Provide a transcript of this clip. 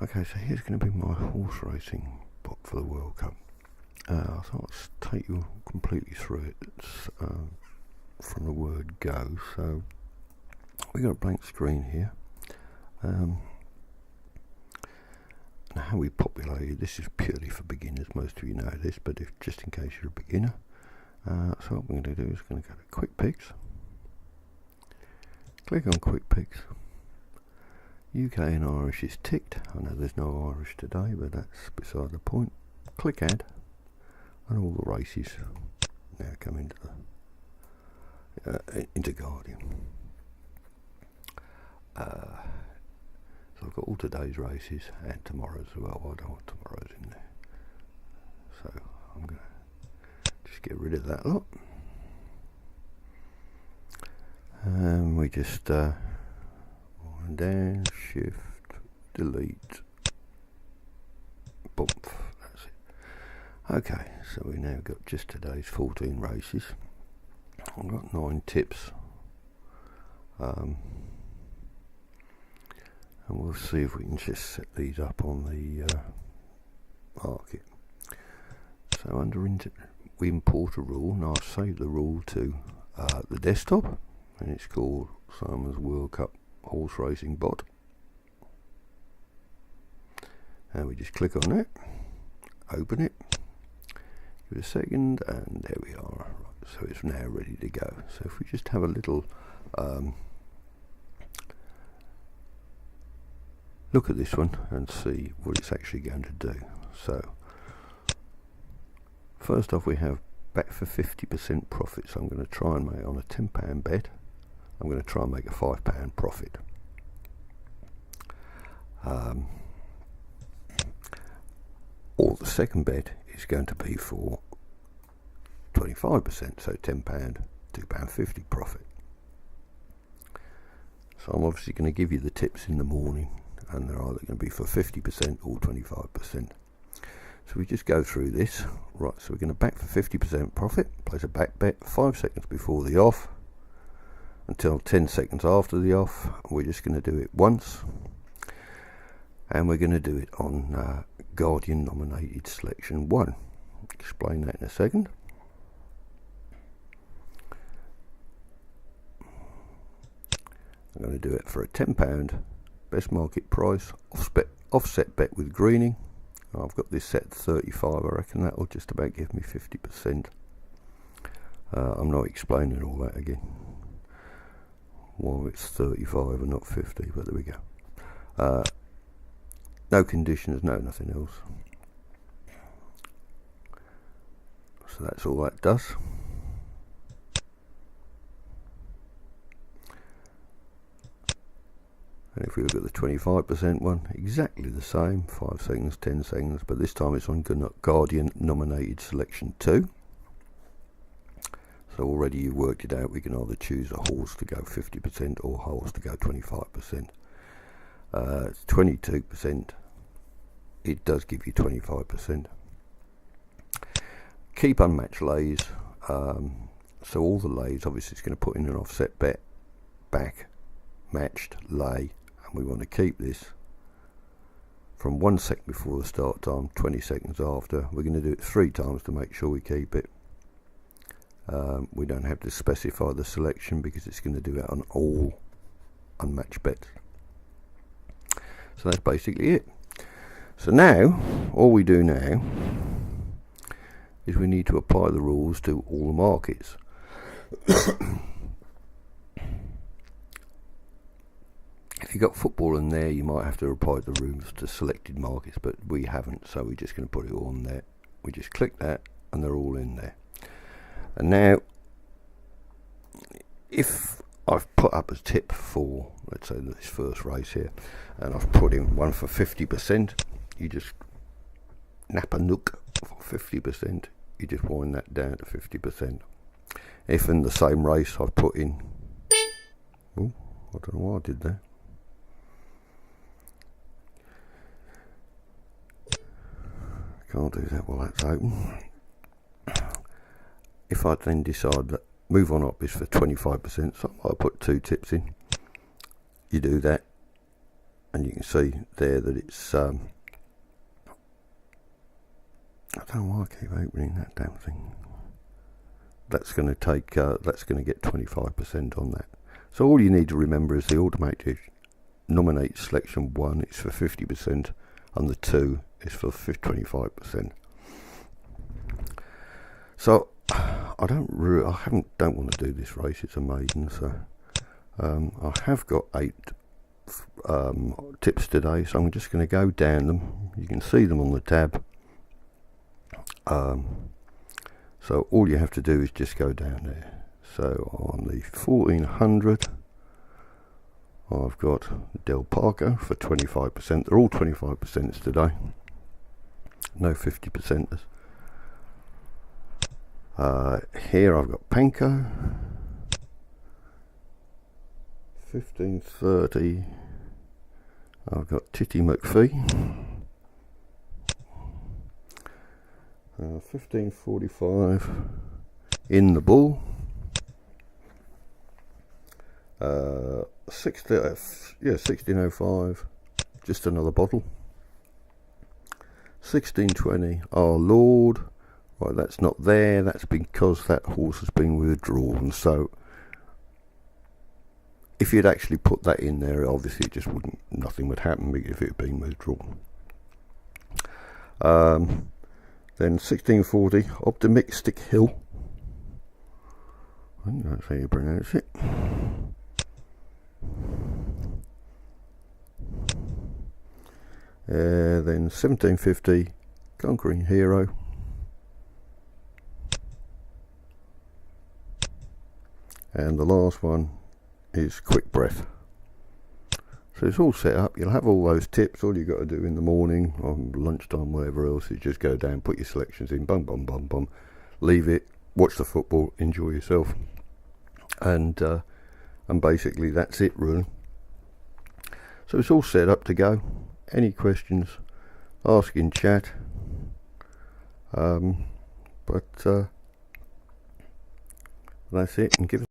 Okay, so here's going to be my horse racing book for the World Cup. I thought I'd take you completely through it. It's from the word go. So we've got a blank screen here. And how we populated this is purely for beginners. Most of you know this, but if just in case you're a beginner. So what we're going to do is going to go to Quick Picks. Click on Quick Picks. UK and Irish is ticked. I know there's no Irish today, but that's beside the point. Click Add, and all the races now come into Guardian. So I've got all today's races and tomorrow's as well. I don't want tomorrow's in there, so I'm going to just get rid of that lot. And we just wind down, shift, delete, bump, that's it. Okay, so we now got just today's 14 races. I've got 9 tips. And we'll see if we can just set these up on the market. So under we import a rule, and I'll save the rule to the desktop, and it's called Simon's World Cup Horse Racing Bot. And we just click on it, open it, give it a second, and there we are. Right, so it's now ready to go. So if we just have a little look at this one and see what it's actually going to do. So first off, we have back for 50% profit. So I'm going to try and make on a £10 bet. I'm going to try and make a £5 profit. Or the second bet is going to be for 25%, so £10, £2.50 profit. So I'm obviously going to give you the tips in the morning, and they're either going to be for 50% or 25%. So we just go through this. Right, so we're going to back for 50% profit, place a back bet 5 seconds before the off until 10 seconds after the off. We're just going to do it once, and we're going to do it on Guardian nominated selection 1. Explain that in a second. I'm going to do it for a £10 best market price offset bet with greening. I've got this set at 35. I reckon that will just about give me 50%. I'm not explaining all that again, why it's 35 and not 50, but there we go. No conditions, no nothing else. So that's all that does. And if we look at the 25% one, exactly the same, 5 seconds, 10 seconds, but this time it's on Guardian nominated selection 2. So already you've worked it out. We can either choose a horse to go 50% or a horse to go 25%. It's 22%. It does give you 25%. Keep unmatched lays. So all the lays, obviously it's going to put in an offset bet, back, matched, lay, and we want to keep this from 1 second before the start time, 20 seconds after. We're going to do it 3 times to make sure we keep it. We don't have to specify the selection because it's going to do it on all unmatched bets. So that's basically it. So now, all we do now is we need to apply the rules to all the markets. If you've got football in there, you might have to apply the rules to selected markets, but we haven't, so we're just going to put it all on there. We just click that and they're all in there. And now, if I've put up a tip for, let's say this first race here, and I've put in one for 50%, you just nap a nook for 50%, you just wind that down to 50%. If in the same race I've put in, oh, I don't know why I did that. Can't do that while that's open. If I then decide that move on up is for 25%, so I'll put 2 tips in. You do that, and you can see there that it's I don't know why I keep opening that damn thing. That's going to take that's going to get 25% on that. So all you need to remember is the automated nominate selection 1 is for 50% and the 2 is for 25%. So I don't want to do this race, it's a maiden, so I have got 8 tips today, so I'm just going to go down them. You can see them on the tab. So all you have to do is just go down there. So on the 1400 I've got Del Parco for 25%. They're all 25% today, no 50%ers. Here I've got Panko 1530. I've got Titty McPhee 1545 in the bull. 1605, just another bottle. 1620, Our Lord. Right, that's not there. That's because that horse has been withdrawn. So if you'd actually put that in there, obviously it just wouldn't. Nothing would happen if it had been withdrawn. Then 1640, Optimistic Hill. I think that's how you pronounce it. Then 1750, Conquering Hero. And the last one is Quick Breath. So it's all set up. You'll have all those tips. All you've got to do in the morning, on lunchtime, whatever else, is just go down, put your selections in, bum, bum, bum, bum, leave it, watch the football, enjoy yourself. And basically that's it, really. So it's all set up to go. Any questions, ask in chat. But that's it, and give it